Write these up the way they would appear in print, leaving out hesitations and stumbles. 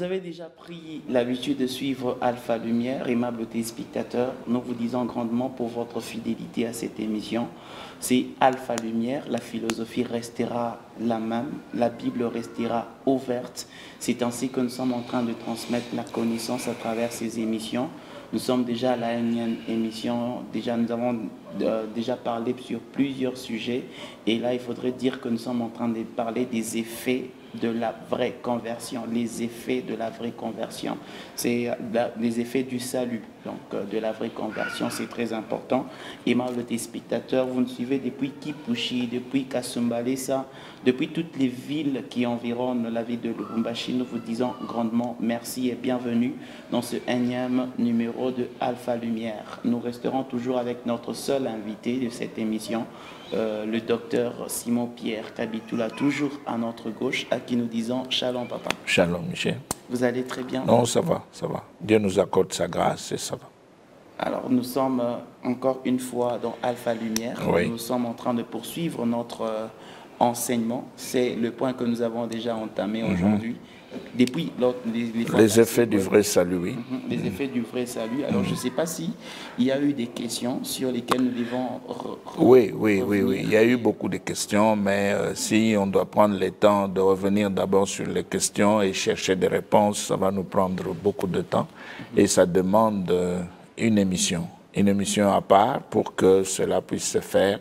Vous avez déjà pris l'habitude de suivre Alpha Lumière, aimables téléspectateurs. Nous vous disons grandement pour votre fidélité à cette émission. C'est Alpha Lumière, la philosophie restera la même, la Bible restera ouverte. C'est ainsi que nous sommes en train de transmettre la connaissance à travers ces émissions. Nous sommes déjà à la énième émission, nous avons déjà parlé sur plusieurs sujets. Et là, il faudrait dire que nous sommes en train de parler des effets de la vraie conversion, les effets de la vraie conversion. C'est les effets du salut, donc de la vraie conversion, c'est très important. Aimables téléspectateurs, vous nous suivez depuis Kipushi, depuis Kasumbalesa, depuis toutes les villes qui environnent la ville de Lubumbashi. Nous vous disons grandement merci et bienvenue dans ce énième numéro de Alpha Lumière. Nous resterons toujours avec notre seul invité de cette émission, le docteur Simon-Pierre Kabitoula, toujours à notre gauche, à qui nous disons Shalom papa. Shalom Michel. Vous allez très bien? Non, ça va, ça va. Dieu nous accorde sa grâce et ça va. Alors nous sommes encore une fois dans Alpha Lumière. Oui. Nous sommes en train de poursuivre notre enseignement. C'est le point que nous avons déjà entamé aujourd'hui. Depuis les effets du vrai salut, oui. Les effets du vrai salut. Alors, je ne sais pas s'il y a eu des questions sur lesquelles nous devons Oui. Il y a eu beaucoup de questions, mais si on doit prendre le temps de revenir d'abord sur les questions et chercher des réponses, ça va nous prendre beaucoup de temps. Et ça demande une émission à part pour que cela puisse se faire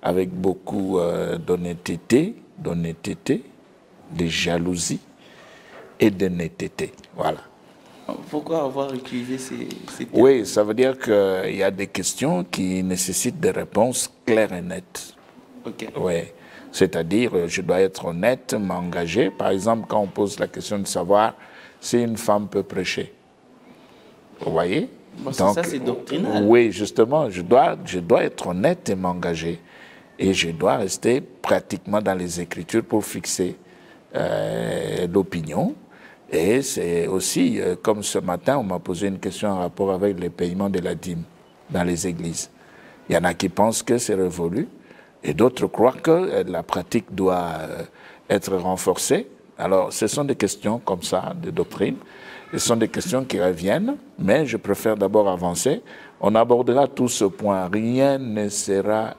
avec beaucoup d'honnêteté, de jalousie et de netteté. Voilà. Pourquoi avoir utilisé ces termes? Oui, ça veut dire qu'il y a des questions qui nécessitent des réponses claires et nettes. Ok. Oui. C'est-à-dire, je dois être honnête, m'engager. Par exemple, quand on pose la question de savoir si une femme peut prêcher. Vous voyez? Bon, donc, ça, c'est doctrinal. Oui, justement, je dois être honnête et m'engager. Et je dois rester pratiquement dans les Écritures pour fixer l'opinion. Et c'est aussi, comme ce matin, on m'a posé une question en rapport avec les paiements de la dîme dans les églises. Il y en a qui pensent que c'est révolu et d'autres croient que la pratique doit être renforcée. Alors, ce sont des questions comme ça, de doctrine. Ce sont des questions qui reviennent, mais je préfère d'abord avancer. On abordera tout ce point. Rien ne sera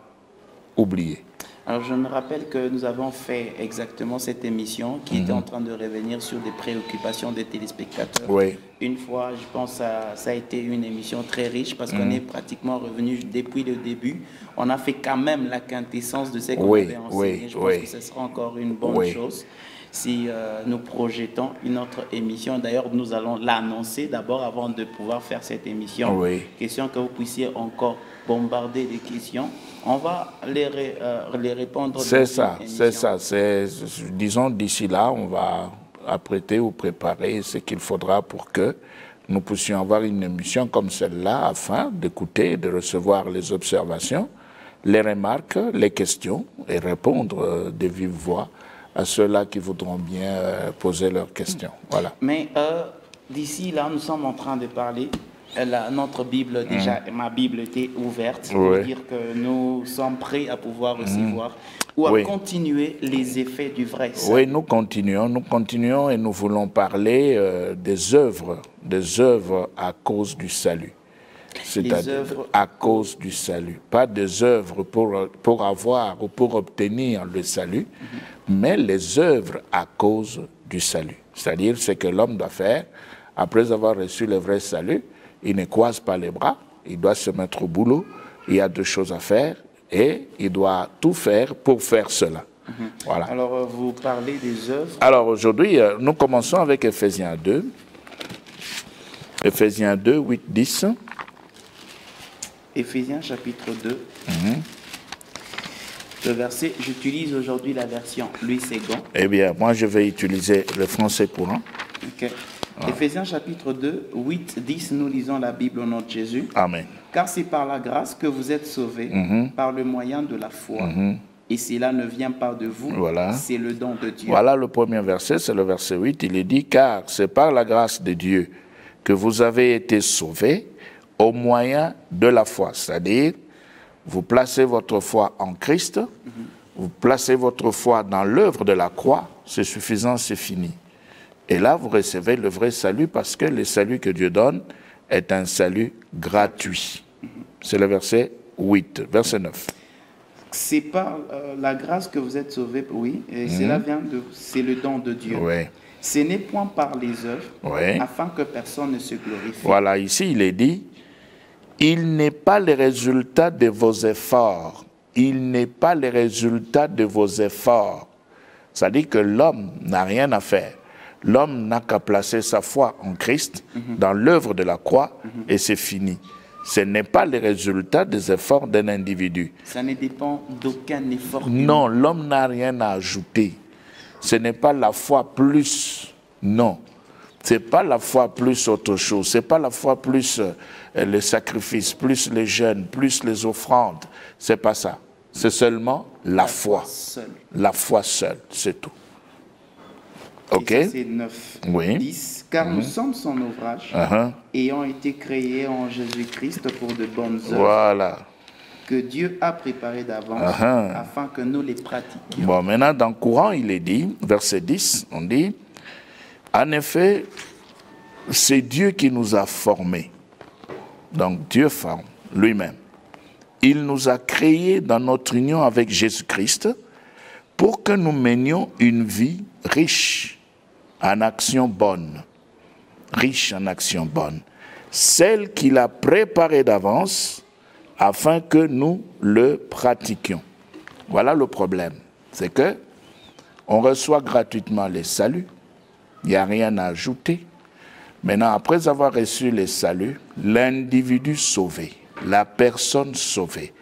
oublié. Alors, je me rappelle que nous avons fait exactement cette émission qui était en train de revenir sur des préoccupations des téléspectateurs. Oui. Une fois, je pense que ça a été une émission très riche parce qu'on est pratiquement revenu depuis le début. On a fait quand même la quintessence de ce qu'on avait enseigné. Je pense que ce sera encore une bonne chose si nous projetons une autre émission. D'ailleurs, nous allons l'annoncer d'abord avant de pouvoir faire cette émission. Question que vous puissiez encore bombarder des questions. On va les répondre. C'est ça. Disons, d'ici là, on va apprêter ou préparer ce qu'il faudra pour que nous puissions avoir une émission comme celle-là afin d'écouter, de recevoir les observations, les remarques, les questions et répondre de vive voix à ceux-là qui voudront bien poser leurs questions. Voilà. Mais d'ici là, nous sommes en train de parler. Notre Bible, déjà, ma Bible était ouverte pour dire que nous sommes prêts à pouvoir recevoir ou à continuer les effets du vrai salut. Oui, nous continuons et nous voulons parler des œuvres à cause du salut. C'est-à-dire à cause du salut. Pas des œuvres pour avoir ou pour obtenir le salut, mais les œuvres à cause du salut. C'est-à-dire ce que l'homme doit faire après avoir reçu le vrai salut. Il ne croise pas les bras, il doit se mettre au boulot, il y a deux choses à faire et il doit tout faire pour faire cela. Voilà. Alors, vous parlez des œuvres. Alors, aujourd'hui, nous commençons avec Ephésiens 2. Ephésiens 2, 8, 10. Ephésiens chapitre 2. Le verset, j'utilise aujourd'hui la version Louis Ségon. Eh bien, moi, je vais utiliser le français courant. Ok. Ephésiens chapitre 2, 8, 10, nous lisons la Bible au nom de Jésus. Amen. Car c'est par la grâce que vous êtes sauvés, par le moyen de la foi. Et cela ne vient pas de vous, c'est le don de Dieu. Voilà le premier verset, c'est le verset 8. Il est dit, car c'est par la grâce de Dieu que vous avez été sauvés au moyen de la foi. C'est-à-dire, vous placez votre foi en Christ, vous placez votre foi dans l'œuvre de la croix, c'est suffisant, c'est fini. Et là, vous recevez le vrai salut parce que le salut que Dieu donne est un salut gratuit. C'est le verset 8, verset 9. C'est par la grâce que vous êtes sauvés, oui, et cela vient de, c'est le don de Dieu. Oui. Ce n'est point par les œuvres, afin que personne ne se glorifie. Voilà, ici il est dit, il n'est pas le résultat de vos efforts. Il n'est pas le résultat de vos efforts. Ça dit que l'homme n'a rien à faire. L'homme n'a qu'à placer sa foi en Christ, dans l'œuvre de la croix, et c'est fini. Ce n'est pas le résultat des efforts d'un individu. Ça ne dépend d'aucun effort. Non, l'homme n'a rien à ajouter. Ce n'est pas la foi plus, non. Ce n'est pas la foi plus autre chose. Ce n'est pas la foi plus les sacrifices, plus les jeûnes, plus les offrandes. Ce n'est pas ça. C'est seulement la foi. La foi seule, c'est tout. Ok. C'est 9, oui. 10. Car nous sommes son ouvrage, ayant été créés en Jésus-Christ pour de bonnes œuvres. Voilà. Que Dieu a préparé d'avance afin que nous les pratiquions. Bon, maintenant, dans le courant, il est dit, verset 10, on dit, en effet, c'est Dieu qui nous a formés. Donc, Dieu forme lui-même. Il nous a créés dans notre union avec Jésus-Christ pour que nous menions une vie riche en actions bonnes. Riche en actions bonnes. Celle qu'il a préparée d'avance afin que nous le pratiquions. Voilà le problème. C'est que on reçoit gratuitement les saluts. Il n'y a rien à ajouter. Maintenant, après avoir reçu les saluts, l'individu sauvé, la personne sauvée,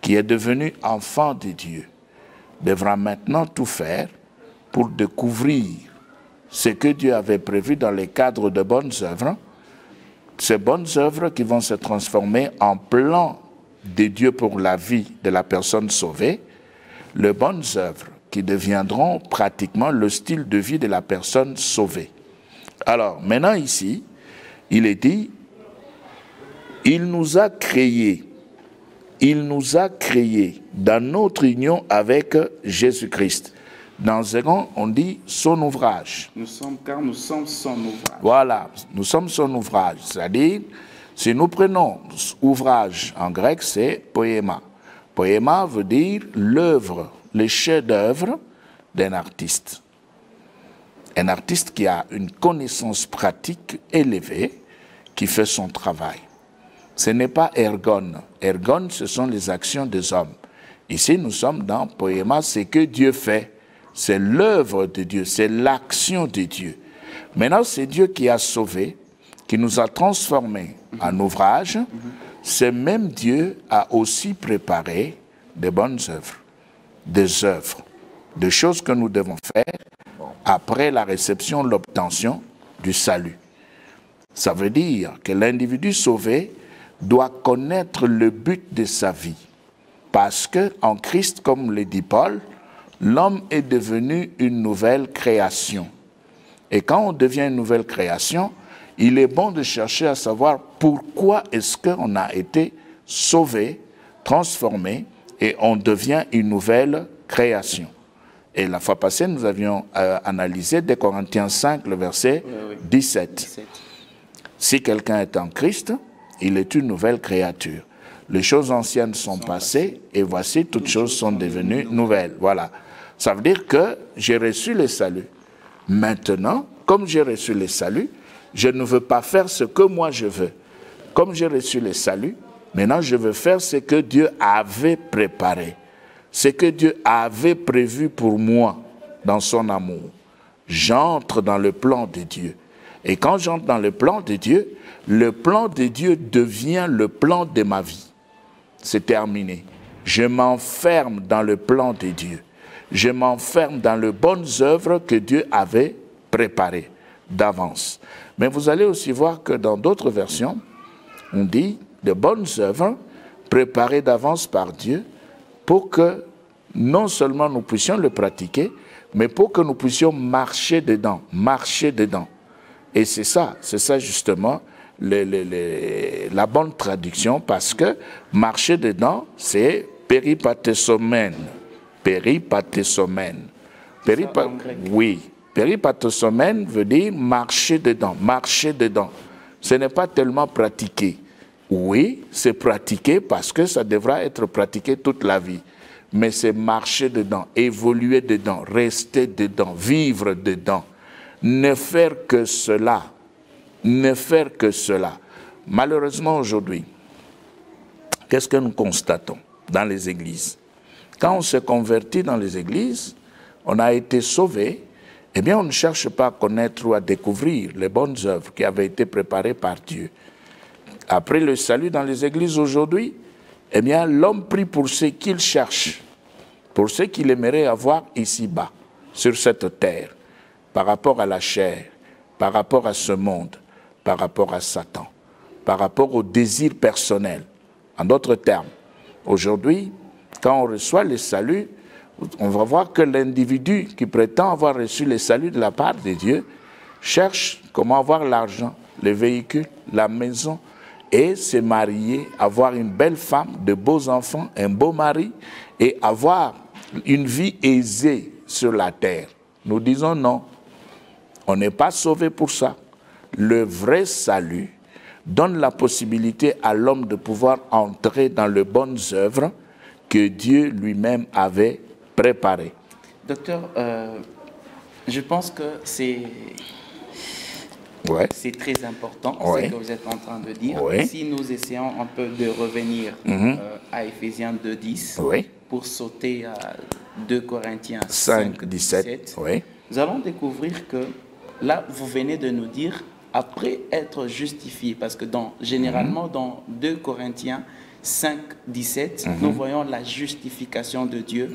qui est devenue enfant de Dieu, devra maintenant tout faire pour découvrir ce que Dieu avait prévu dans le cadre de bonnes œuvres, ces bonnes œuvres qui vont se transformer en plan de Dieu pour la vie de la personne sauvée, les bonnes œuvres qui deviendront pratiquement le style de vie de la personne sauvée. Alors, maintenant ici, il est dit, il nous a créés dans notre union avec Jésus-Christ. Dans le second, on dit son ouvrage. Car nous sommes son ouvrage. Voilà, nous sommes son ouvrage. C'est-à-dire, si nous prenons ouvrage en grec, c'est poéma. Poéma veut dire l'œuvre, le chef-d'œuvre d'un artiste. Un artiste qui a une connaissance pratique élevée, qui fait son travail. Ce n'est pas ergon. Ergon, ce sont les actions des hommes. Ici, nous sommes dans poéma, c'est que Dieu fait. C'est l'œuvre de Dieu, c'est l'action de Dieu. Maintenant, c'est Dieu qui a sauvé, qui nous a transformés en ouvrage. Ce même Dieu a aussi préparé des bonnes œuvres, des choses que nous devons faire après la réception, l'obtention du salut. Ça veut dire que l'individu sauvé doit connaître le but de sa vie. Parce qu'en Christ, comme le dit Paul, l'homme est devenu une nouvelle création. Et quand on devient une nouvelle création, il est bon de chercher à savoir pourquoi est-ce qu'on a été sauvé, transformé, et on devient une nouvelle création. Et la fois passée, nous avions analysé 2 Corinthiens 5, le verset 17. Si quelqu'un est en Christ, il est une nouvelle créature. Les choses anciennes sont passées, et voici, toutes choses sont devenues nouvelles. Voilà. Ça veut dire que j'ai reçu le salut. Maintenant, comme j'ai reçu le salut, je ne veux pas faire ce que moi je veux. Comme j'ai reçu le salut, maintenant je veux faire ce que Dieu avait préparé. Ce que Dieu avait prévu pour moi dans son amour. J'entre dans le plan de Dieu. Et quand j'entre dans le plan de Dieu devient le plan de ma vie. C'est terminé. Je m'enferme dans le plan de Dieu. Je m'enferme dans les bonnes œuvres que Dieu avait préparées d'avance. Mais vous allez aussi voir que dans d'autres versions, on dit de bonnes œuvres préparées d'avance par Dieu pour que non seulement nous puissions le pratiquer, mais pour que nous puissions marcher dedans. Et c'est ça justement la bonne traduction, parce que marcher dedans, c'est peripatesomène. Oui, Peripatosomène veut dire marcher dedans, marcher dedans. Ce n'est pas tellement pratiqué. Oui, c'est pratiqué parce que ça devra être pratiqué toute la vie. Mais c'est marcher dedans, évoluer dedans, rester dedans, vivre dedans. Ne faire que cela. Ne faire que cela. Malheureusement aujourd'hui, qu'est-ce que nous constatons dans les églises? Quand on se convertit dans les églises, on a été sauvé, eh bien on ne cherche pas à connaître ou à découvrir les bonnes œuvres qui avaient été préparées par Dieu. Après le salut dans les églises aujourd'hui, eh bien l'homme prie pour ce qu'il cherche, pour ce qu'il aimerait avoir ici-bas, sur cette terre, par rapport à la chair, par rapport à ce monde, par rapport à Satan, par rapport au désir personnel. En d'autres termes, aujourd'hui, quand on reçoit le salut, on va voir que l'individu qui prétend avoir reçu le salut de la part de Dieu cherche comment avoir l'argent, les véhicules, la maison, et se marier, avoir une belle femme, de beaux enfants, un beau mari, et avoir une vie aisée sur la terre. Nous disons non, on n'est pas sauvé pour ça. Le vrai salut donne la possibilité à l'homme de pouvoir entrer dans les bonnes œuvres que Dieu lui-même avait préparées. Docteur, je pense que c'est très important ce que vous êtes en train de dire. Si nous essayons un peu de revenir à Éphésiens 2.10 pour sauter à 2 Corinthiens 5.17, nous allons découvrir que là, vous venez de nous dire, après être justifié, parce que généralement dans 2 Corinthiens 5.17, nous voyons la justification de Dieu,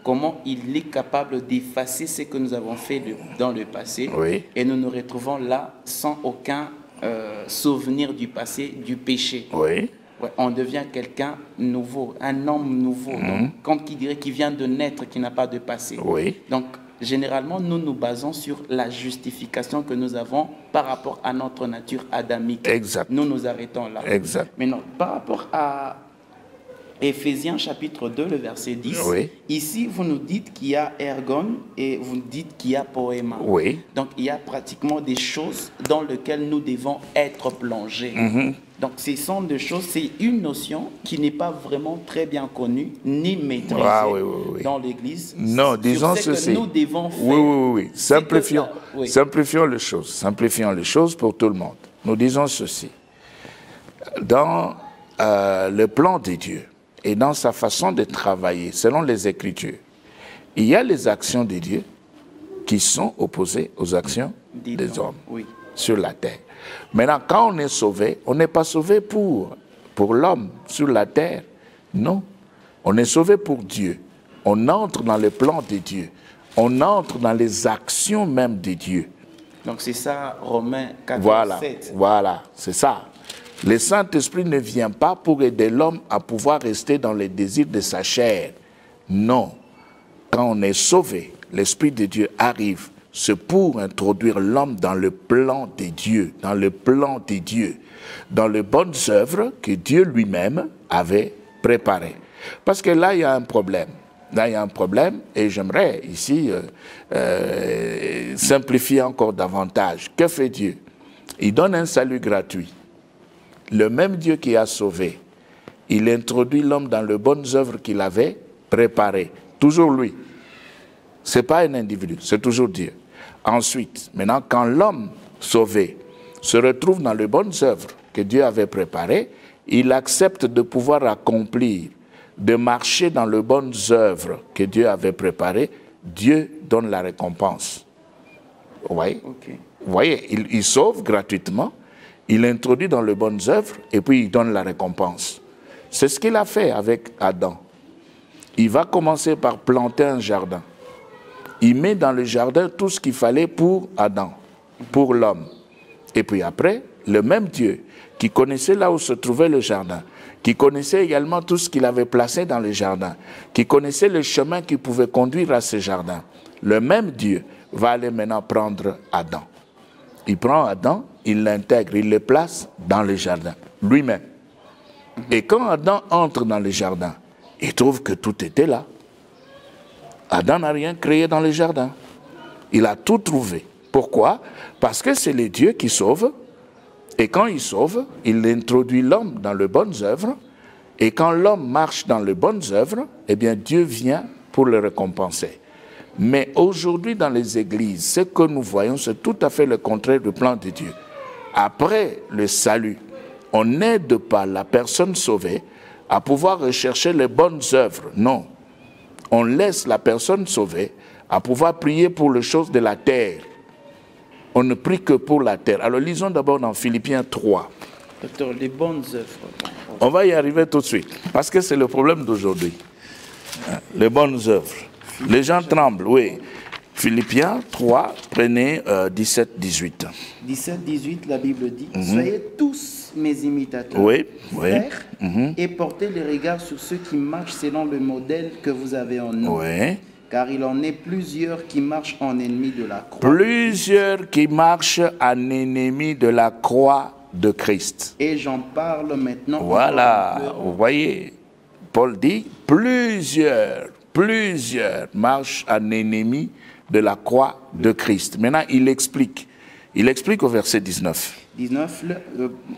comment il est capable d'effacer ce que nous avons fait dans le passé, et nous nous retrouvons là sans aucun souvenir du passé, du péché. On devient quelqu'un nouveau, un homme nouveau, donc, comme qui dirait qu'il vient de naître, qui n'a pas de passé. Donc, généralement, nous nous basons sur la justification que nous avons par rapport à notre nature adamique. Exact. Nous nous arrêtons là. Exact. Maintenant, par rapport à Éphésiens chapitre 2, le verset 10, ici, vous nous dites qu'il y a ergon et vous nous dites qu'il y a poéma. Donc, il y a pratiquement des choses dans lesquelles nous devons être plongés. Donc, ce sont des choses, c'est une notion qui n'est pas vraiment très bien connue ni maîtrisée dans l'Église. Non, disons ceci. Que nous devons faire. Simplifions les choses. Simplifions les choses pour tout le monde. Nous disons ceci. Dans le plan de Dieu et dans sa façon de travailler, selon les Écritures, il y a les actions de Dieu qui sont opposées aux actions des hommes sur la terre. Maintenant, quand on est sauvé, on n'est pas sauvé pour l'homme sur la terre. Non. On est sauvé pour Dieu. On entre dans le plan de Dieu. On entre dans les actions même de Dieu. Donc c'est ça, Romains 14:7. Voilà, c'est ça. Le Saint-Esprit ne vient pas pour aider l'homme à pouvoir rester dans les désirs de sa chair. Non. Quand on est sauvé, l'Esprit de Dieu arrive. C'est pour introduire l'homme dans le plan de Dieu, dans le plan de Dieu, dans les bonnes œuvres que Dieu lui-même avait préparées. Parce que là, il y a un problème. Là, il y a un problème et j'aimerais ici simplifier encore davantage. Que fait Dieu? Il donne un salut gratuit. Le même Dieu qui a sauvé, il introduit l'homme dans les bonnes œuvres qu'il avait préparées. Toujours lui. Ce n'est pas un individu, c'est toujours Dieu. Ensuite, maintenant, quand l'homme sauvé se retrouve dans les bonnes œuvres que Dieu avait préparées, il accepte de pouvoir accomplir, de marcher dans les bonnes œuvres que Dieu avait préparées. Dieu donne la récompense. Vous voyez? Vous voyez, il sauve gratuitement, il introduit dans les bonnes œuvres et puis il donne la récompense. C'est ce qu'il a fait avec Adam. Il va commencer par planter un jardin. Il met dans le jardin tout ce qu'il fallait pour Adam, pour l'homme. Et puis après, le même Dieu qui connaissait là où se trouvait le jardin, qui connaissait également tout ce qu'il avait placé dans le jardin, qui connaissait le chemin qui pouvait conduire à ce jardin, le même Dieu va aller maintenant prendre Adam. Il prend Adam, il l'intègre, il le place dans le jardin, lui-même. Et quand Adam entre dans le jardin, il trouve que tout était là. Adam n'a rien créé dans le jardin. Il a tout trouvé. Pourquoi? Parce que c'est le Dieu qui sauve. Et quand il sauve, il introduit l'homme dans les bonnes œuvres. Et quand l'homme marche dans les bonnes œuvres, eh bien Dieu vient pour le récompenser. Mais aujourd'hui dans les églises, ce que nous voyons, c'est tout à fait le contraire du plan de Dieu. Après le salut, on n'aide pas la personne sauvée à pouvoir rechercher les bonnes œuvres. Non. On laisse la personne sauvée à pouvoir prier pour les choses de la terre. On ne prie que pour la terre. Alors lisons d'abord dans Philippiens 3. Docteur, les bonnes œuvres. On va y arriver tout de suite, parce que c'est le problème d'aujourd'hui. Les bonnes œuvres. Les gens tremblent, oui. Philippiens 3, prenez 17-18. 17-18, la Bible dit, soyez tous mes imitateurs, oui, frères, et portez les regards sur ceux qui marchent selon le modèle que vous avez en nous. Oui. Car il en est plusieurs qui marchent en ennemis de la croix. Plusieurs qui marchent en ennemis de la croix de Christ. Et j'en parle maintenant. Voilà, vous voyez, Paul dit, plusieurs marchent en ennemis de la croix de Christ. Maintenant, il explique au verset 19. 19,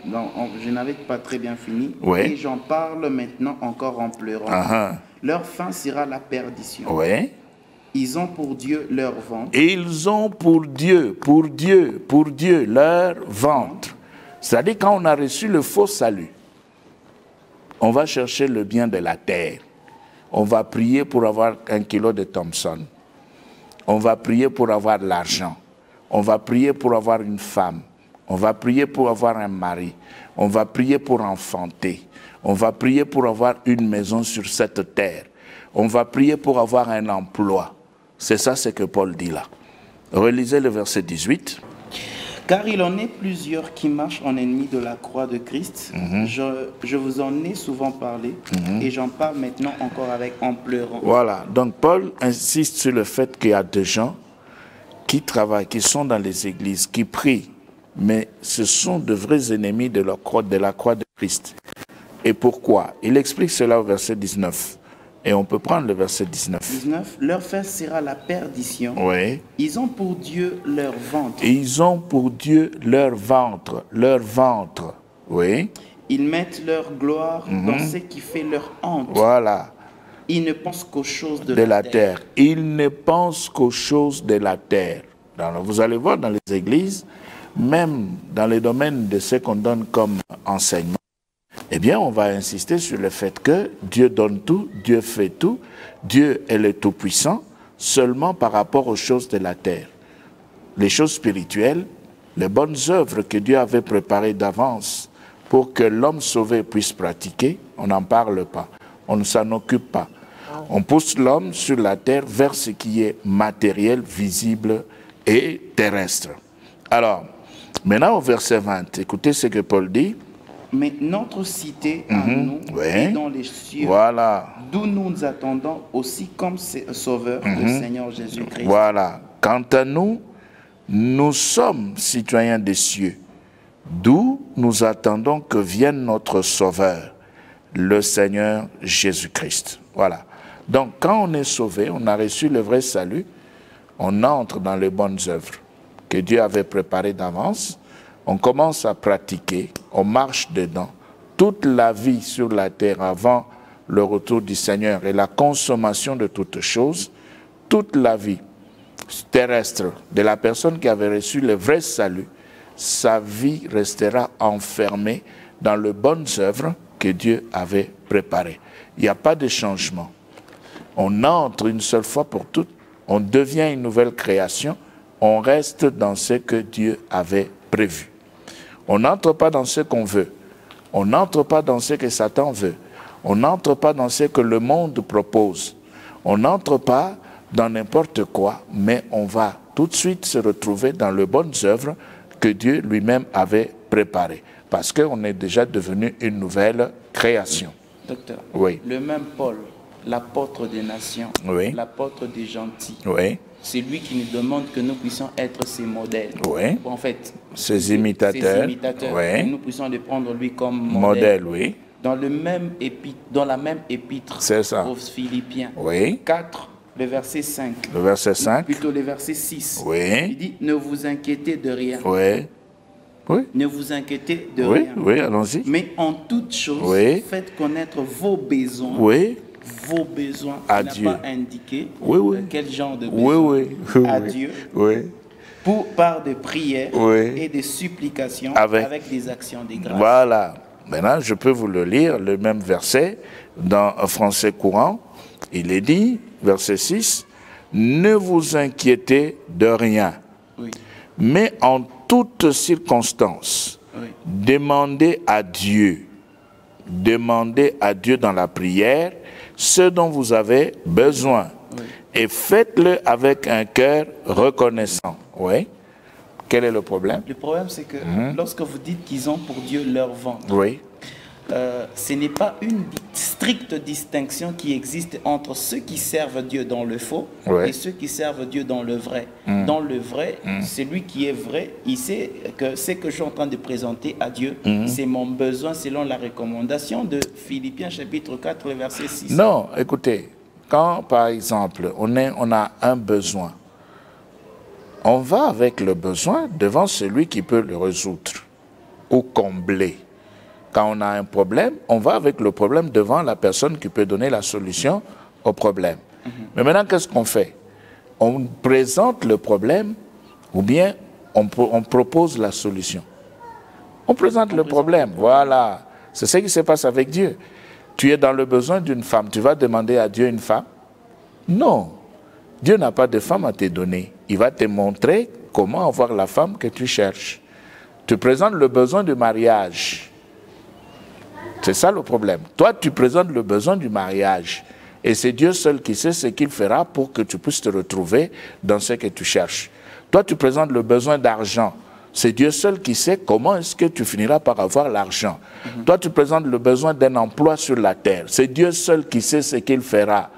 non, je n'avais pas très bien fini. Oui. Et j'en parle maintenant encore en pleurant. Leur fin sera la perdition. Oui. Ils ont pour Dieu leur ventre. Et ils ont pour Dieu leur ventre. C'est-à-dire quand on a reçu le faux salut, on va chercher le bien de la terre. On va prier pour avoir 1 kilo de Thompson. On va prier pour avoir de l'argent. On va prier pour avoir une femme. On va prier pour avoir un mari. On va prier pour enfanter. On va prier pour avoir une maison sur cette terre. On va prier pour avoir un emploi. C'est ça ce que Paul dit là. Relisez le verset 18. Car il en est plusieurs qui marchent en ennemis de la croix de Christ. Je vous en ai souvent parlé et j'en parle maintenant encore en pleurant. Voilà, donc Paul insiste sur le fait qu'il y a des gens qui travaillent, qui sont dans les églises, qui prient, mais ce sont de vrais ennemis de la croix de Christ. Et pourquoi? Il explique cela au verset 19. Et on peut prendre le verset 19. 19, leur fin sera la perdition. Oui. Ils ont pour Dieu leur ventre. Ils ont pour Dieu leur ventre. Oui. Ils mettent leur gloire dans ce qui fait leur honte. Voilà. Ils ne pensent qu'aux choses de la terre. Ils ne pensent qu'aux choses de la terre. Alors, vous allez voir dans les églises, même dans les domaines de ce qu'on donne comme enseignement, eh bien, on va insister sur le fait que Dieu donne tout, Dieu fait tout, Dieu est le Tout-Puissant, seulement par rapport aux choses de la terre. Les choses spirituelles, les bonnes œuvres que Dieu avait préparées d'avance pour que l'homme sauvé puisse pratiquer, on n'en parle pas, on ne s'en occupe pas. On pousse l'homme sur la terre vers ce qui est matériel, visible et terrestre. Alors, maintenant au verset 20, écoutez ce que Paul dit. Mais notre cité à nous est dans les cieux, d'où nous attendons aussi comme sauveur le Seigneur Jésus-Christ. Voilà. Quant à nous, nous sommes citoyens des cieux, d'où nous attendons que vienne notre sauveur, le Seigneur Jésus-Christ. Voilà. Donc, quand on est sauvé, on a reçu le vrai salut, on entre dans les bonnes œuvres que Dieu avait préparées d'avance. On commence à pratiquer, on marche dedans. Toute la vie sur la terre avant le retour du Seigneur et la consommation de toutes choses, toute la vie terrestre de la personne qui avait reçu le vrai salut, sa vie restera enfermée dans les bonnes œuvres que Dieu avait préparées. Il n'y a pas de changement. On entre une seule fois pour toutes, on devient une nouvelle création, on reste dans ce que Dieu avait prévu. On n'entre pas dans ce qu'on veut. On n'entre pas dans ce que Satan veut. On n'entre pas dans ce que le monde propose. On n'entre pas dans n'importe quoi, mais on va tout de suite se retrouver dans les bonnes œuvres que Dieu lui-même avait préparées. Parce qu'on est déjà devenu une nouvelle création. Docteur, oui. Le même Paul, l'apôtre des nations, oui. L'apôtre des gentils, oui. C'est lui qui nous demande que nous puissions être ses modèles. Oui. En fait, ses imitateurs. Oui. Que nous puissions les prendre lui comme modèle. Oui. Dans la même épître c'est ça. aux Philippiens, oui. 4, Le verset 5. Le verset 5. Plutôt le verset 6. Oui. Il dit, ne vous inquiétez de rien. Oui. Oui. Ne vous inquiétez de Oui, rien. oui, allons-y. Mais en toute chose, Oui. faites connaître vos besoins. Oui. Vos besoins. À Il n'a Dieu. pas indiqué Oui, oui. quel genre de Oui, besoins. oui. À Oui. Dieu. Oui. Par des prières Oui. et des supplications avec des actions de grâce. Voilà. Maintenant, je peux vous le lire, le même verset, dans un français courant. Il est dit, verset 6, « Ne vous inquiétez de rien, Oui. mais en toutes circonstances, Oui. demandez à Dieu dans la prière ce dont vous avez besoin. Oui. Et faites-le avec un cœur reconnaissant. » Oui. Quel est le problème? Le problème, c'est que lorsque vous dites qu'ils ont pour Dieu leur ventre, Oui. Ce n'est pas une stricte distinction qui existe entre ceux qui servent Dieu dans le faux et ceux qui servent Dieu dans le vrai. Dans le vrai, celui qui est vrai, il sait que ce que je suis en train de présenter à Dieu, c'est mon besoin selon la recommandation de Philippiens chapitre 4, verset 6. Non, écoutez, quand par exemple on a un besoin, on va avec le besoin devant celui qui peut le résoudre ou combler. Quand on a un problème, on va avec le problème devant la personne qui peut donner la solution au problème. Mais maintenant, qu'est-ce qu'on fait? On présente le problème ou bien on propose la solution. On présente le problème, voilà. C'est ce qui se passe avec Dieu. Tu es dans le besoin d'une femme, tu vas demander à Dieu une femme? Non. Dieu n'a pas de femme à te donner. Il va te montrer comment avoir la femme que tu cherches. Tu présentes le besoin du mariage. C'est ça le problème. Toi, tu présentes le besoin du mariage. Et c'est Dieu seul qui sait ce qu'il fera pour que tu puisses te retrouver dans ce que tu cherches. Toi, tu présentes le besoin d'argent. C'est Dieu seul qui sait comment est-ce que tu finiras par avoir l'argent. Toi, tu présentes le besoin d'un emploi sur la terre. C'est Dieu seul qui sait ce qu'il fera.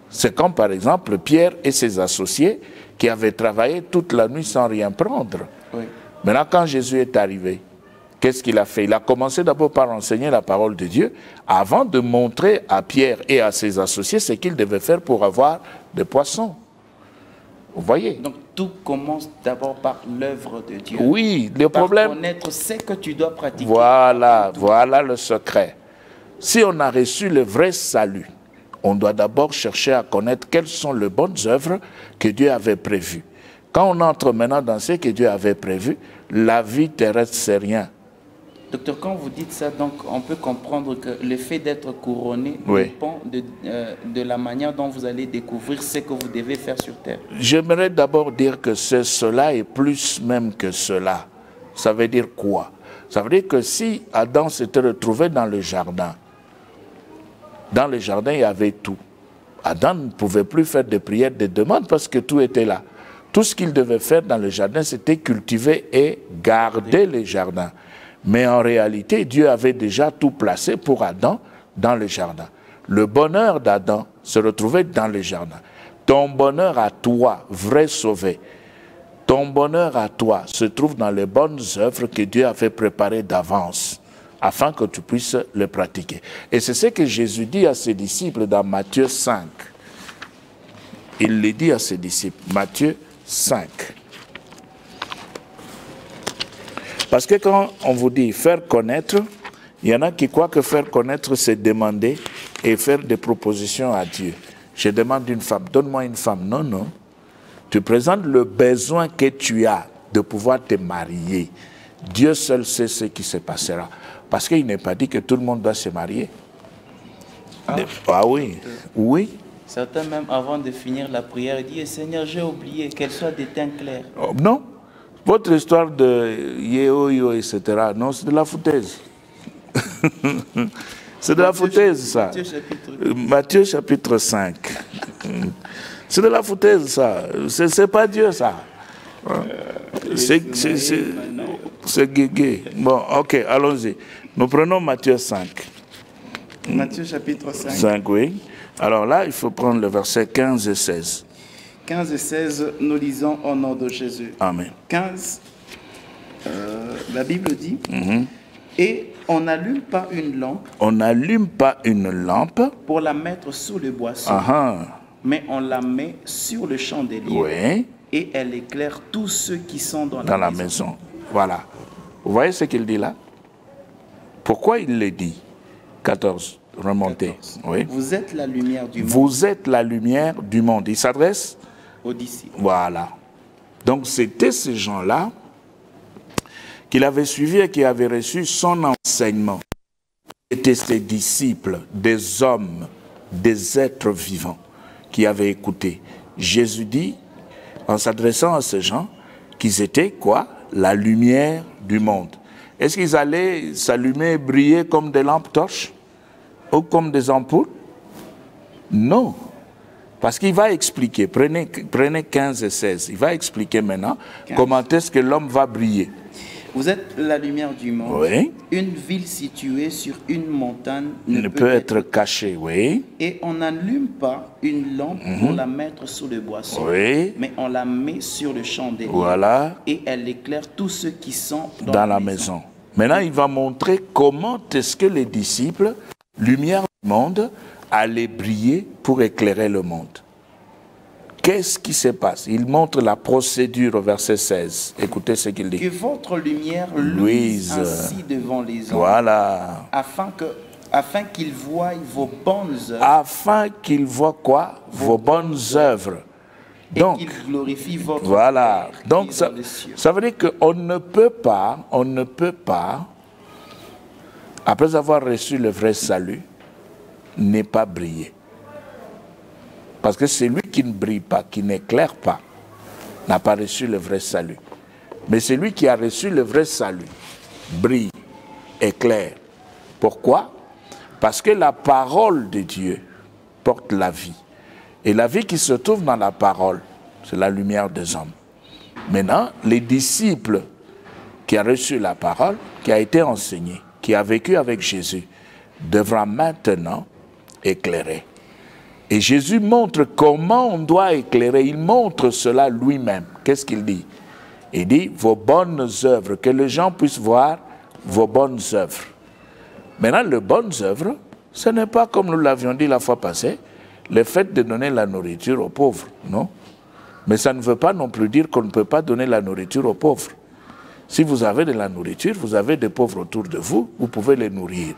C'est comme par exemple Pierre et ses associés qui avaient travaillé toute la nuit sans rien prendre. Oui. Maintenant, quand Jésus est arrivé, qu'est-ce qu'il a fait? Il a commencé d'abord par enseigner la parole de Dieu avant de montrer à Pierre et à ses associés ce qu'ils devaient faire pour avoir des poissons. Vous voyez? Donc tout commence d'abord par l'œuvre de Dieu. Oui, le problème... connaître ce que tu dois pratiquer. Voilà, voilà le secret. Si on a reçu le vrai salut, on doit d'abord chercher à connaître quelles sont les bonnes œuvres que Dieu avait prévues. Quand on entre maintenant dans ce que Dieu avait prévu, la vie terrestre, c'est rien. Docteur, quand vous dites ça, donc on peut comprendre que le fait d'être couronné dépend de la manière dont vous allez découvrir ce que vous devez faire sur terre. J'aimerais d'abord dire que cela est plus même que cela. Ça veut dire quoi? Ça veut dire que si Adam s'était retrouvé dans le jardin, il y avait tout. Adam ne pouvait plus faire de prières, de demandes parce que tout était là. Tout ce qu'il devait faire dans le jardin, c'était cultiver et garder le jardin. Mais en réalité, Dieu avait déjà tout placé pour Adam dans le jardin. Le bonheur d'Adam se retrouvait dans le jardin. Ton bonheur à toi, vrai sauvé, ton bonheur à toi se trouve dans les bonnes œuvres que Dieu avait préparées d'avance, afin que tu puisses le pratiquer. Et c'est ce que Jésus dit à ses disciples dans Matthieu 5. Il le dit à ses disciples, Matthieu 5. Parce que quand on vous dit faire connaître, il y en a qui croient que faire connaître, c'est demander et faire des propositions à Dieu. Je demande une femme, donne-moi une femme. Non, non. Tu présentes le besoin que tu as de pouvoir te marier. Dieu seul sait ce qui se passera. Parce qu'il n'est pas dit que tout le monde doit se marier. Ah oui, oui. Certains même avant de finir la prière disent, Seigneur, j'ai oublié qu'elle soit de teint clair. Oh, non. Votre histoire de Yéo, etc., non, c'est de la foutaise. C'est de la foutaise, ça. Matthieu chapitre 5. C'est de la foutaise, ça. C'est pas Dieu, ça. C'est guégué. Bon, ok, allons-y. Nous prenons Matthieu 5. Matthieu chapitre 5. 5, oui. Alors là, il faut prendre le verset 15 et 16. 15 et 16, nous lisons au nom de Jésus. Amen. 15, la Bible dit, et on n'allume pas une lampe. On n'allume pas une lampe. Pour la mettre sous le boisseau. Mais on la met sur le chandelier. Oui. Et elle éclaire tous ceux qui sont dans la maison. Voilà. Vous voyez ce qu'il dit là? Pourquoi il le dit? 14. Remontez. 14. Oui. Vous êtes la lumière du monde. Vous êtes la lumière du monde. Il s'adresse aux disciples. Voilà. Donc c'était ces gens-là qu'il avait suivis et qui avaient reçu son enseignement. C'était ses disciples, des hommes, des êtres vivants qui avaient écouté. Jésus dit, en s'adressant à ces gens, qu'ils étaient quoi? La lumière du monde. Est-ce qu'ils allaient s'allumer et briller comme des lampes torches ou comme des ampoules? Non. Parce qu'il va expliquer, prenez 15 et 16, il va expliquer maintenant 15. Comment est-ce que l'homme va briller. Vous êtes la lumière du monde. Oui. Une ville située sur une montagne ne peut être cachée. Oui. Et on n'allume pas une lampe pour la mettre sous le boisseau. Oui. Mais on la met sur le chandelier. Voilà. Et elle éclaire tous ceux qui sont dans la maison. Maintenant, il va montrer comment est-ce que les disciples, lumière du monde, allaient briller pour éclairer le monde. Qu'est-ce qui se passe? Il montre la procédure au verset 16. Écoutez ce qu'il dit. Que votre lumière luise ainsi devant les hommes. Voilà. Afin qu'ils voient vos bonnes œuvres. Afin qu'ils voient quoi? Vos bonnes œuvres. Donc, et qu'ils glorifient votre voilà. Père Donc, ça veut dire qu'on ne peut pas, après avoir reçu le vrai salut, ne pas briller. Parce que celui qui ne brille pas, qui n'éclaire pas, n'a pas reçu le vrai salut. Mais celui qui a reçu le vrai salut, brille, éclaire. Pourquoi? Parce que la parole de Dieu porte la vie. Et la vie qui se trouve dans la parole, c'est la lumière des hommes. Maintenant, les disciples qui ont reçu la parole, qui a été enseignée, qui a vécu avec Jésus, devront maintenant éclairer. Et Jésus montre comment on doit éclairer. Il montre cela lui-même. Qu'est-ce qu'il dit? Il dit, vos bonnes œuvres, que les gens puissent voir vos bonnes œuvres. Maintenant, les bonnes œuvres, ce n'est pas comme nous l'avions dit la fois passée, le fait de donner la nourriture aux pauvres, non? Mais ça ne veut pas non plus dire qu'on ne peut pas donner la nourriture aux pauvres. Si vous avez de la nourriture, vous avez des pauvres autour de vous, vous pouvez les nourrir.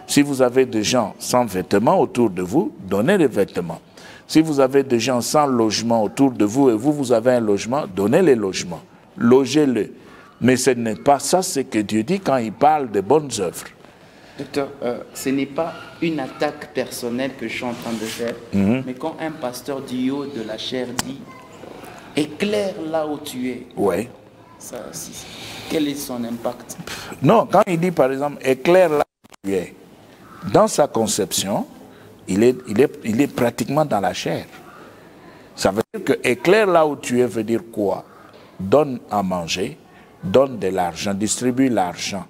Si vous avez des gens sans vêtements autour de vous, donnez les vêtements. Si vous avez des gens sans logement autour de vous et vous avez un logement, donnez les logements. Logez-les. Mais ce n'est pas ça ce que Dieu dit quand il parle de bonnes œuvres. Docteur, ce n'est pas une attaque personnelle que je suis en train de faire, mais quand un pasteur du haut de la chair dit « éclaire là où tu es », ouais. Quel est son impact? Non, quand il dit par exemple « éclaire là où tu es », dans sa conception, il est pratiquement dans la chair. Ça veut dire que éclaire là où tu es veut dire quoi? Donne à manger, donne de l'argent, distribue l'argent,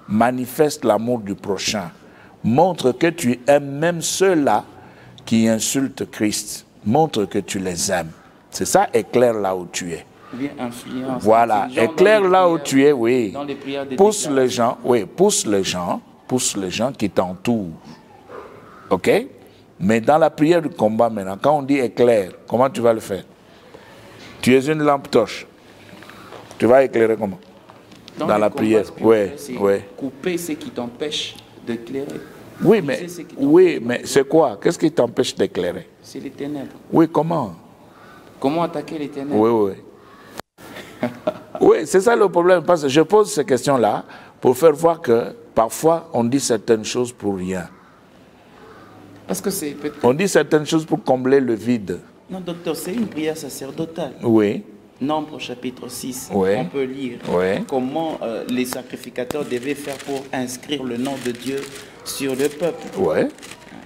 manifeste l'amour du prochain, montre que tu aimes même ceux-là qui insultent Christ, montre que tu les aimes. C'est ça, éclaire là où tu es. Influence. Voilà, éclaire là où tu es, oui. Dans les prières de pousse les gens, oui, pousse les gens qui t'entourent. Ok? Mais dans la prière du combat maintenant, quand on dit éclaire, comment tu vas le faire? Tu es une lampe torche. Tu vas éclairer comment? Dans la prière. Oui, oui. Couper ce qui t'empêche d'éclairer. Oui, mais c'est quoi? Qu'est-ce qui t'empêche d'éclairer? C'est les ténèbres. Oui, comment? Comment attaquer les ténèbres? Oui, oui. Oui, c'est ça le problème. Parce que je pose ces questions-là pour faire voir que parfois on dit certaines choses pour rien. Parce que c'est peut-être... On dit certaines choses pour combler le vide. Non, docteur, c'est une prière sacerdotale. Oui. Nombre chapitre 6, oui. On peut lire comment les sacrificateurs devaient faire pour inscrire le nom de Dieu sur le peuple. Oui.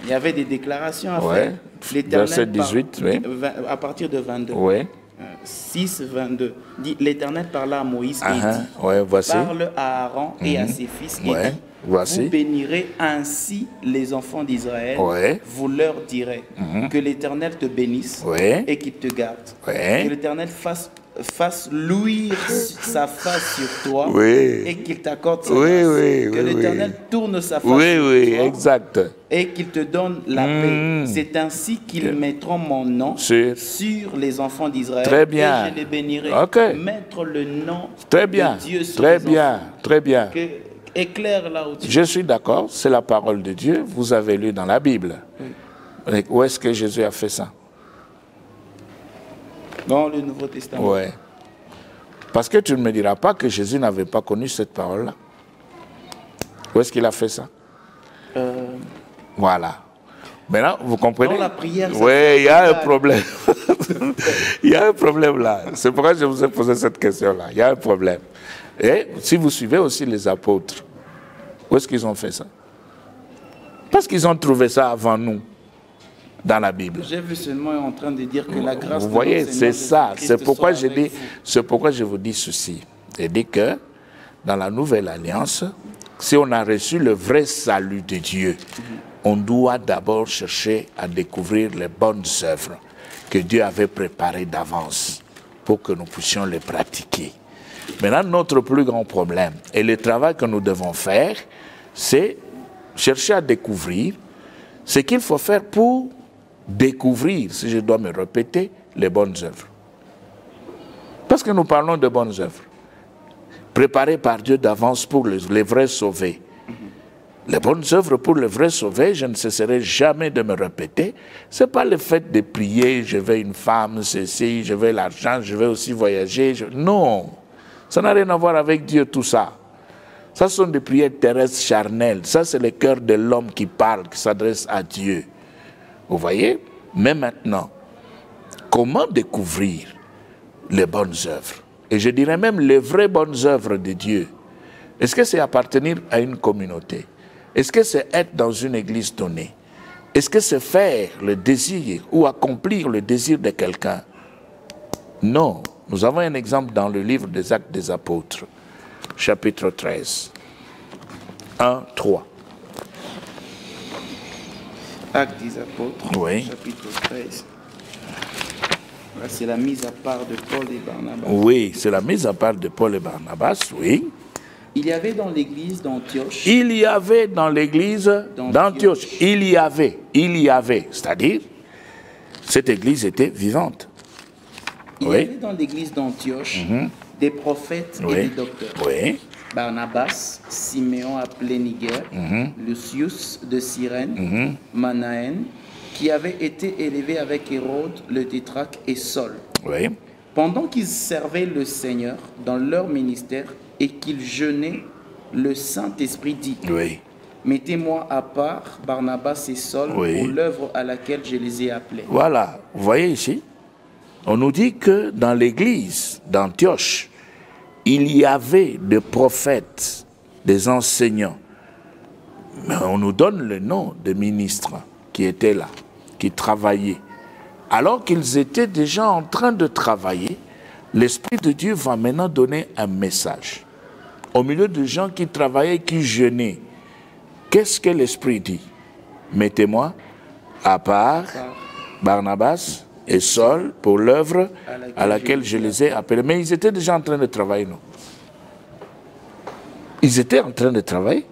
Il y avait des déclarations à faire. Verset 18, à partir de 22. Oui. 6, 22. L'Éternel parla à Moïse et dit, parle à Aaron et à ses fils et dit, vous bénirez ainsi les enfants d'Israël, vous leur direz que l'Éternel te bénisse et qu'il te garde, que l'Éternel fasse fasse luire sa face sur toi et qu'il t'accorde sa grâce. Que l'Éternel tourne sa face sur toi exact. et qu'il te donne la paix. C'est ainsi qu'ils mettront mon nom sur les enfants d'Israël. Très bien. Et je les bénirai. Mettre le nom de Dieu sur les enfants. Très bien. Éclaire là où tu Je suis d'accord, c'est la parole de Dieu. Vous avez lu dans la Bible. Où est-ce que Jésus a fait ça? Dans le Nouveau Testament. Oui. Parce que tu ne me diras pas que Jésus n'avait pas connu cette parole-là. Où est-ce qu'il a fait ça? Voilà. Maintenant, vous comprenez? Dans la prière. Oui, il y a un problème. Il y a un problème là. C'est pourquoi je vous ai posé cette question-là. Il y a un problème. Et si vous suivez aussi les apôtres, où est-ce qu'ils ont fait ça? Parce qu'ils ont trouvé ça avant nous, dans la Bible. J'ai vu seulement en train de dire que la grâce vous voyez, c'est ça. C'est pourquoi je vous dis ceci. Je dis que dans la Nouvelle Alliance, si on a reçu le vrai salut de Dieu, on doit d'abord chercher à découvrir les bonnes œuvres que Dieu avait préparées d'avance pour que nous puissions les pratiquer. Maintenant, notre plus grand problème et le travail que nous devons faire, c'est chercher à découvrir ce qu'il faut faire pour découvrir, si je dois me répéter, les bonnes œuvres. Parce que nous parlons de bonnes œuvres, préparées par Dieu d'avance pour les vrais sauvés. Les bonnes œuvres pour les vrais sauvés, je ne cesserai jamais de me répéter, ce n'est pas le fait de prier, je veux une femme, ceci, je veux l'argent, je veux aussi voyager. Non, ça n'a rien à voir avec Dieu tout ça. Ça sont des prières terrestres charnelles. Ça, c'est le cœur de l'homme qui parle, qui s'adresse à Dieu. Vous voyez? Mais maintenant, comment découvrir les bonnes œuvres? Et je dirais même les vraies bonnes œuvres de Dieu. Est-ce que c'est appartenir à une communauté? Est-ce que c'est être dans une église donnée? Est-ce que c'est faire le désir ou accomplir le désir de quelqu'un? Non. Nous avons un exemple dans le livre des Actes des Apôtres, chapitre 13. 1, 3. Actes des Apôtres, chapitre 13. C'est la mise à part de Paul et Barnabas. Oui, c'est la mise à part de Paul et Barnabas, oui. Il y avait dans l'église d'Antioche. Il y avait dans l'église d'Antioche. Il y avait. C'est-à-dire, cette église était vivante. Il y avait dans l'église d'Antioche des prophètes et des docteurs. Barnabas, Siméon appelé Niger, Lucius de Cyrène, Manaën, qui avait été élevé avec Hérode le tétrarque et Saul. Pendant qu'ils servaient le Seigneur dans leur ministère et qu'ils jeûnaient, le Saint-Esprit dit, mettez-moi à part Barnabas et Saul pour l'œuvre à laquelle je les ai appelés. Voilà, vous voyez ici, on nous dit que dans l'église d'Antioche, il y avait des prophètes, des enseignants. Mais on nous donne le nom des ministres qui étaient là, qui travaillaient. Alors qu'ils étaient déjà en train de travailler, l'Esprit de Dieu va maintenant donner un message. Au milieu de gens qui travaillaient, qui jeûnaient, qu'est-ce que l'Esprit dit? Mettez-moi à part Barnabas et Saul pour l'œuvre à laquelle je les ai appelés. Mais ils étaient déjà en train de travailler, non? Ils étaient en train de travailler.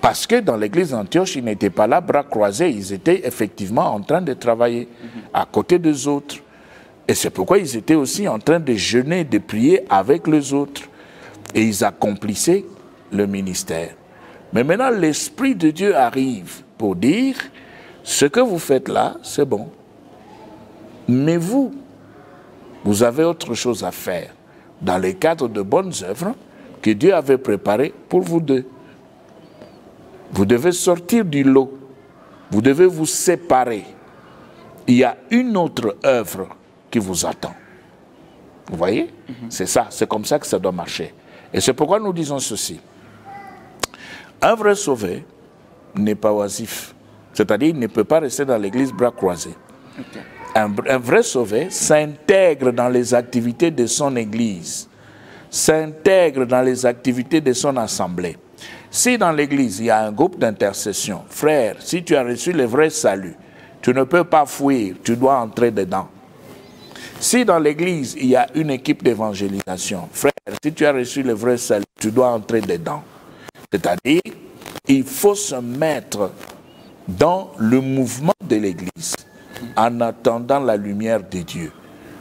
Parce que dans l'église d'Antioche, ils n'étaient pas là, bras croisés. Ils étaient effectivement en train de travailler à côté des autres. Et c'est pourquoi ils étaient aussi en train de jeûner, de prier avec les autres. Et ils accomplissaient le ministère. Mais maintenant, l'Esprit de Dieu arrive pour dire, ce que vous faites là, c'est bon. Mais vous avez autre chose à faire dans le cadre de bonnes œuvres que Dieu avait préparées pour vous deux. Vous devez sortir du lot. Vous devez vous séparer. Il y a une autre œuvre qui vous attend. Vous voyez? C'est ça, c'est comme ça que ça doit marcher. Et c'est pourquoi nous disons ceci. Un vrai sauvé n'est pas oisif. C'est-à-dire, il ne peut pas rester dans l'église bras croisés. Un vrai sauvé s'intègre dans les activités de son église, s'intègre dans les activités de son assemblée. Si dans l'église, il y a un groupe d'intercession, frère, si tu as reçu le vrai salut, tu ne peux pas fuir, tu dois entrer dedans. Si dans l'église, il y a une équipe d'évangélisation, frère, si tu as reçu le vrai salut, tu dois entrer dedans. C'est-à-dire, il faut se mettre dans le mouvement de l'église en attendant la lumière de Dieu.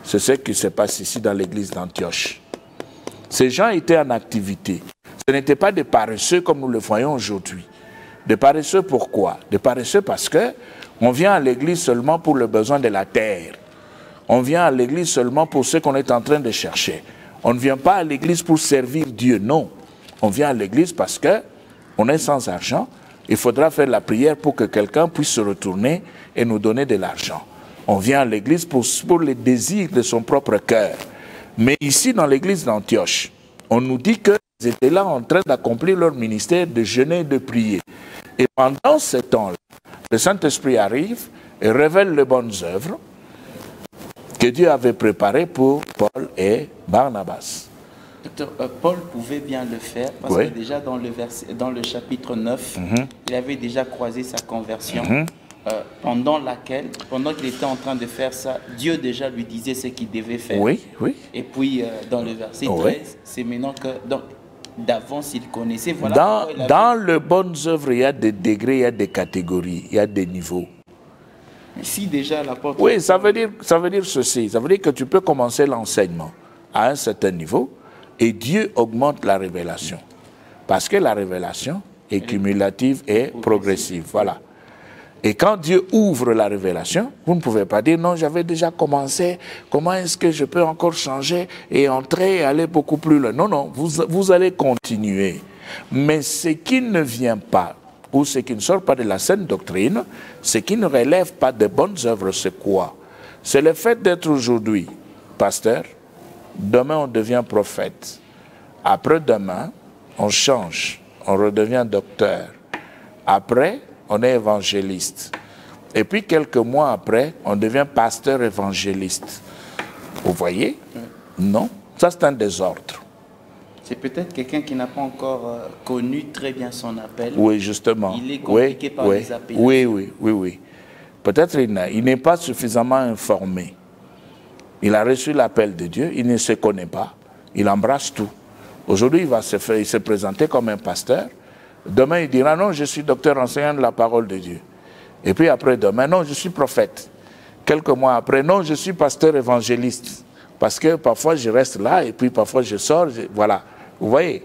C'est ce qui se passe ici dans l'église d'Antioche. Ces gens étaient en activité. Ce n'étaient pas des paresseux comme nous le voyons aujourd'hui. Des paresseux pourquoi? Des paresseux parce qu'on vient à l'église seulement pour le besoin de la terre. On vient à l'église seulement pour ce qu'on est en train de chercher. On ne vient pas à l'église pour servir Dieu, non. On vient à l'église parce qu'on est sans argent. Il faudra faire la prière pour que quelqu'un puisse se retourner et nous donner de l'argent. On vient à l'église pour les désirs de son propre cœur. Mais ici, dans l'église d'Antioche, on nous dit qu'ils étaient là en train d'accomplir leur ministère de jeûner et de prier. Et pendant ce temps-là, le Saint-Esprit arrive et révèle les bonnes œuvres que Dieu avait préparées pour Paul et Barnabas. Docteur, Paul pouvait bien le faire parce que déjà dans le chapitre 9, il avait déjà croisé sa conversion. Pendant qu'il était en train de faire ça, Dieu déjà lui disait ce qu'il devait faire. Oui. Et puis dans le verset 13, c'est maintenant que d'avance il connaissait. Voilà dans les bonnes œuvres, il y a des degrés, il y a des catégories, il y a des niveaux. Mais si déjà la porte... Oui, ça veut dire ceci. Ça veut dire que tu peux commencer l'enseignement à un certain niveau et Dieu augmente la révélation. Parce que la révélation est cumulative et progressive. Voilà. Et quand Dieu ouvre la révélation, vous ne pouvez pas dire, non, j'avais déjà commencé, comment est-ce que je peux encore changer et entrer et aller beaucoup plus loin? Non, non, vous allez continuer. Mais ce qui ne vient pas, ou ce qui ne sort pas de la saine doctrine, ce qui ne relève pas de bonnes œuvres, c'est quoi? C'est le fait d'être aujourd'hui pasteur, demain on devient prophète, après-demain on change, on redevient docteur, après on est évangéliste. Et puis quelques mois après, on devient pasteur évangéliste. Vous voyez? Non, ça c'est un désordre. C'est peut-être quelqu'un qui n'a pas encore connu très bien son appel. Oui, justement. Il est compliqué par les appellations. Oui. Peut-être il n'est pas suffisamment informé. Il a reçu l'appel de Dieu, il ne se connaît pas, il embrasse tout. Aujourd'hui, il va se présenter comme un pasteur. Demain, il dira, non, je suis docteur enseignant de la parole de Dieu. Et puis après, demain, non, je suis prophète. Quelques mois après, non, je suis pasteur évangéliste. Parce que parfois, je reste là et puis parfois, je sors. Voilà. Vous voyez,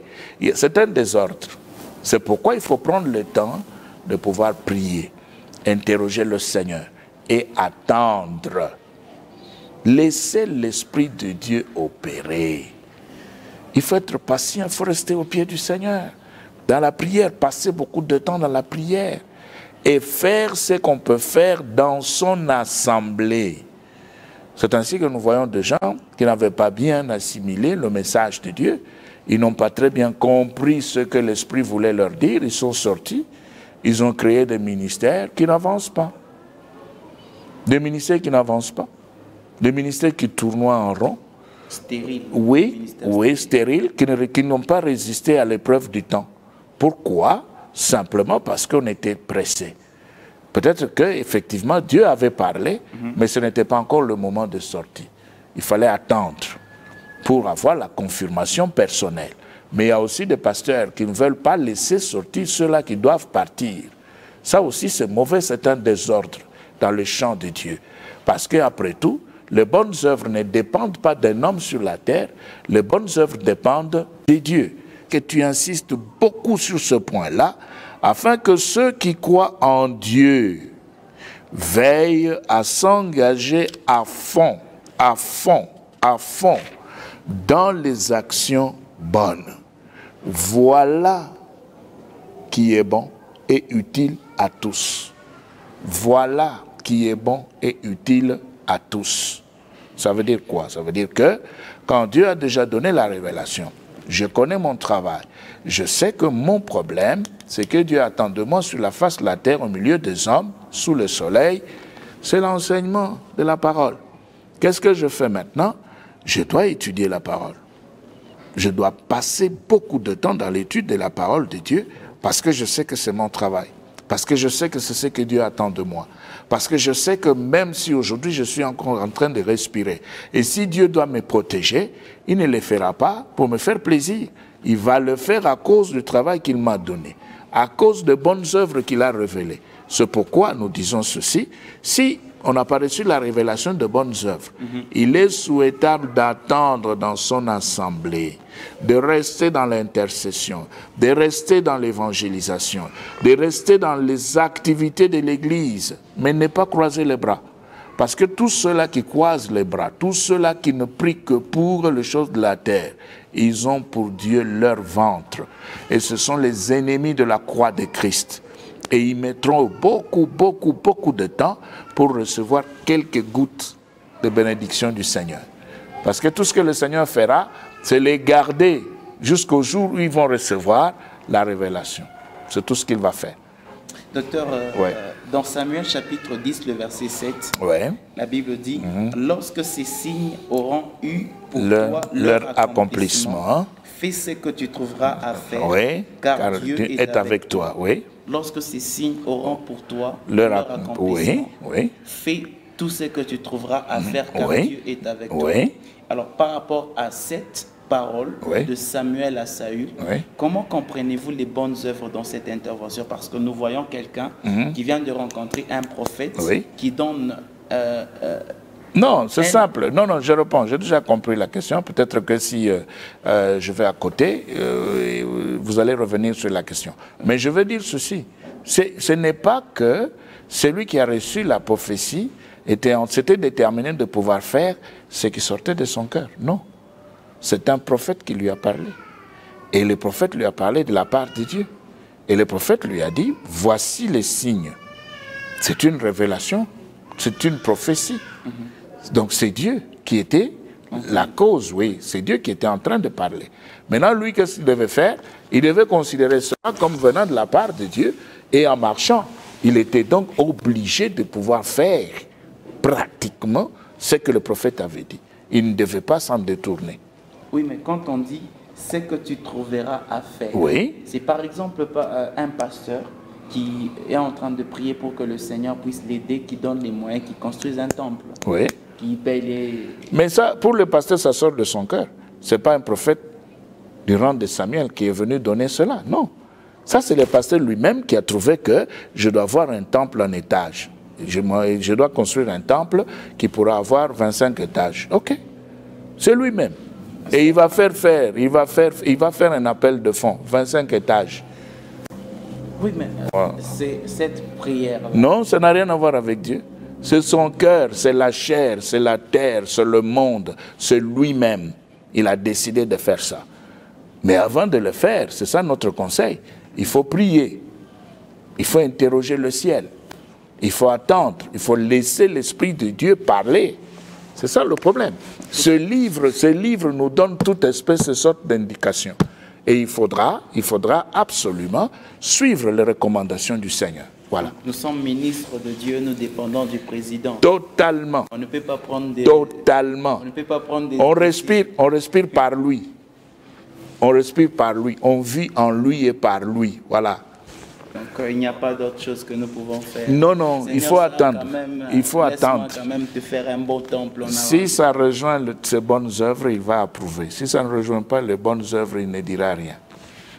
c'est un désordre. C'est pourquoi il faut prendre le temps de pouvoir prier, interroger le Seigneur et attendre. Laissez l'Esprit de Dieu opérer. Il faut être patient, il faut rester au pied du Seigneur. Dans la prière, passer beaucoup de temps dans la prière et faire ce qu'on peut faire dans son assemblée. C'est ainsi que nous voyons des gens qui n'avaient pas bien assimilé le message de Dieu. Ils n'ont pas très bien compris ce que l'Esprit voulait leur dire. Ils sont sortis. Ils ont créé des ministères qui n'avancent pas. Des ministères qui n'avancent pas. Des ministères qui tournoient en rond. Stériles. Oui, stériles, qui n'ont pas résisté à l'épreuve du temps. Pourquoi? Simplement parce qu'on était pressé. Peut-être qu'effectivement, Dieu avait parlé, mais ce n'était pas encore le moment de sortie. Il fallait attendre pour avoir la confirmation personnelle. Mais il y a aussi des pasteurs qui ne veulent pas laisser sortir ceux-là qui doivent partir. Ça aussi, c'est mauvais, c'est un désordre dans le champ de Dieu. Parce qu'après tout, les bonnes œuvres ne dépendent pas d'un homme sur la terre, les bonnes œuvres dépendent de Dieu. Que tu insistes beaucoup sur ce point-là, afin que ceux qui croient en Dieu veillent à s'engager à fond, dans les actions bonnes. Voilà qui est bon et utile à tous. Voilà qui est bon et utile à tous. Ça veut dire quoi? Ça veut dire que quand Dieu a déjà donné la révélation, je connais mon travail. Je sais que mon problème, c'est que Dieu attend de moi sur la face de la terre, au milieu des hommes, sous le soleil. C'est l'enseignement de la parole. Qu'est-ce que je fais maintenant? Je dois étudier la parole. Je dois passer beaucoup de temps dans l'étude de la parole de Dieu parce que je sais que c'est mon travail. Parce que je sais que c'est ce que Dieu attend de moi. Parce que je sais que même si aujourd'hui je suis encore en train de respirer, et si Dieu doit me protéger, il ne le fera pas pour me faire plaisir. Il va le faire à cause du travail qu'il m'a donné, à cause de bonnes œuvres qu'il a révélées. C'est pourquoi nous disons ceci. Si on n'a pas reçu la révélation de bonnes œuvres, il est souhaitable d'attendre dans son assemblée, de rester dans l'intercession, de rester dans l'évangélisation, de rester dans les activités de l'Église, mais ne pas croiser les bras. Parce que tous ceux-là qui croisent les bras, tous ceux-là qui ne prient que pour les choses de la terre, ils ont pour Dieu leur ventre. Et ce sont les ennemis de la croix de Christ. Et ils mettront beaucoup de temps pour recevoir quelques gouttes de bénédiction du Seigneur. Parce que tout ce que le Seigneur fera, c'est les garder jusqu'au jour où ils vont recevoir la révélation. C'est tout ce qu'il va faire. Docteur, dans Samuel chapitre 10, le verset 7, la Bible dit « Lorsque ces signes auront eu pour toi leur accomplissement, fais ce que tu trouveras à faire, car Dieu est avec toi. » Lorsque ces signes auront pour toi leur accomplissement, fais tout ce que tu trouveras à faire, car Dieu est avec toi. Alors, par rapport à cette parole de Samuel à Saül, comment comprenez-vous les bonnes œuvres dans cette intervention? Parce que nous voyons quelqu'un qui vient de rencontrer un prophète qui donne... non, c'est simple. Non, je réponds. J'ai déjà compris la question. Peut-être que si je vais à côté, vous allez revenir sur la question. Mais je veux dire ceci. Ce n'est pas que celui qui a reçu la prophétie s'était déterminé de pouvoir faire ce qui sortait de son cœur. Non. C'est un prophète qui lui a parlé. Et le prophète lui a parlé de la part de Dieu. Et le prophète lui a dit, voici les signes. C'est une révélation. C'est une prophétie. Donc c'est Dieu qui était la cause, c'est Dieu qui était en train de parler. Maintenant, lui, qu'est-ce qu'il devait faire? Il devait considérer cela comme venant de la part de Dieu, et en marchant, il était donc obligé de pouvoir faire pratiquement ce que le prophète avait dit. Il ne devait pas s'en détourner. Oui, mais quand on dit ce que tu trouveras à faire, c'est par exemple un pasteur qui est en train de prier pour que le Seigneur puisse l'aider, qui donne les moyens, qui construise un temple, qui paye les... Mais ça, pour le pasteur, ça sort de son cœur. Ce n'est pas un prophète du rang de Samuel qui est venu donner cela, non. Ça, c'est le pasteur lui-même qui a trouvé que je dois avoir un temple en étage. Je dois construire un temple qui pourra avoir 25 étages. Ok, c'est lui-même. Et il va faire un appel de fonds, 25 étages. Oui, mais c'est cette prière. Non, ça n'a rien à voir avec Dieu. C'est son cœur, c'est la chair, c'est la terre, c'est le monde, c'est lui-même. Il a décidé de faire ça. Mais avant de le faire, c'est ça notre conseil. Il faut prier. Il faut interroger le ciel. Il faut attendre. Il faut laisser l'Esprit de Dieu parler. C'est ça le problème. Ce livre nous donne toute espèce de sorte d'indication. Et il faudra absolument suivre les recommandations du Seigneur. Voilà. Nous sommes ministres de Dieu, nous dépendons du président. Totalement. On ne peut pas prendre des... Totalement. On ne peut pas prendre des... On respire par lui. On respire par lui. On vit en lui et par lui. Voilà. Donc il n'y a pas d'autre chose que nous pouvons faire. Non, non, il faut attendre. Il faut attendre. Quand même te faire un beau temple. Si ça rejoint ses bonnes œuvres, il va approuver. Si ça ne rejoint pas les bonnes œuvres, il ne dira rien.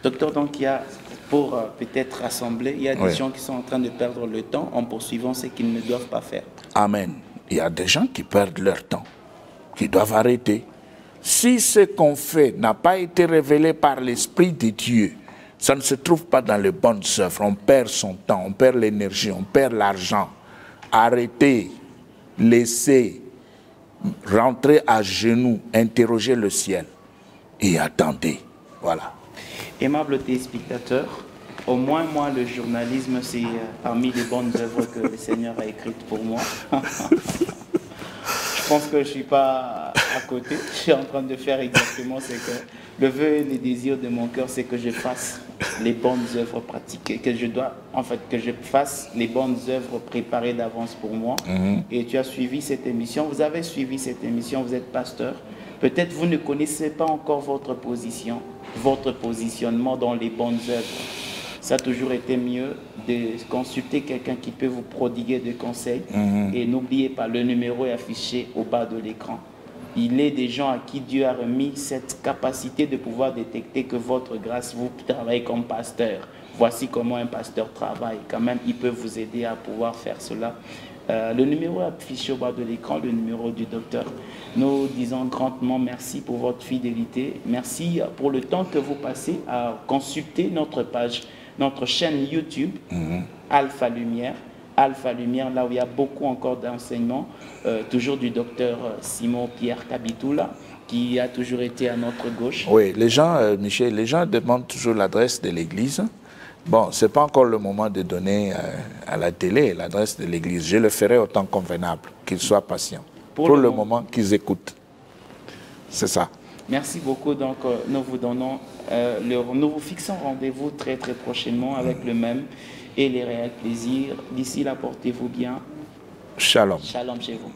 Docteur, donc il y a, pour peut-être rassembler, il y a des gens qui sont en train de perdre le temps en poursuivant ce qu'ils ne doivent pas faire. Amen. Il y a des gens qui perdent leur temps, qui doivent arrêter. Si ce qu'on fait n'a pas été révélé par l'Esprit de Dieu, ça ne se trouve pas dans les bonnes œuvres. On perd son temps, on perd l'énergie, on perd l'argent. Arrêtez, laissez, rentrez à genoux, interrogez le ciel et attendez. Voilà. Aimables téléspectateurs, au moins moi, le journalisme, c'est parmi les bonnes œuvres que le Seigneur a écrites pour moi. Je pense que je ne suis pas à côté. Je suis en train de faire exactement ce que le vœu et le désir de mon cœur, c'est que je fasse les bonnes œuvres pratiquées, que je fasse les bonnes œuvres préparées d'avance pour moi. Et tu as suivi cette émission, vous avez suivi cette émission, vous êtes pasteur. Peut-être vous ne connaissez pas encore votre position, votre positionnement dans les bonnes œuvres. Ça a toujours été mieux de consulter quelqu'un qui peut vous prodiguer des conseils. Et n'oubliez pas, le numéro est affiché au bas de l'écran. Il est des gens à qui Dieu a remis cette capacité de pouvoir détecter que votre grâce, vous travaillez comme pasteur. Voici comment un pasteur travaille. Quand même, il peut vous aider à pouvoir faire cela. Le numéro est affiché au bas de l'écran, le numéro du docteur. Nous disons grandement merci pour votre fidélité. Merci pour le temps que vous passez à consulter notre page, notre chaîne YouTube, Alpha Lumière. Alpha Lumière, là où il y a beaucoup encore d'enseignements, toujours du docteur Simon Pierre Kabitoula, qui a toujours été à notre gauche. Oui, les gens, Michel, les gens demandent toujours l'adresse de l'église. Bon, ce n'est pas encore le moment de donner à la télé l'adresse de l'église. Je le ferai autant convenable, qu'ils soient patients. Pour le moment qu'ils écoutent. C'est ça. Merci beaucoup. Donc, nous vous fixons rendez-vous très très prochainement avec le même et les réels plaisirs. D'ici là, portez-vous bien. Shalom. Shalom chez vous.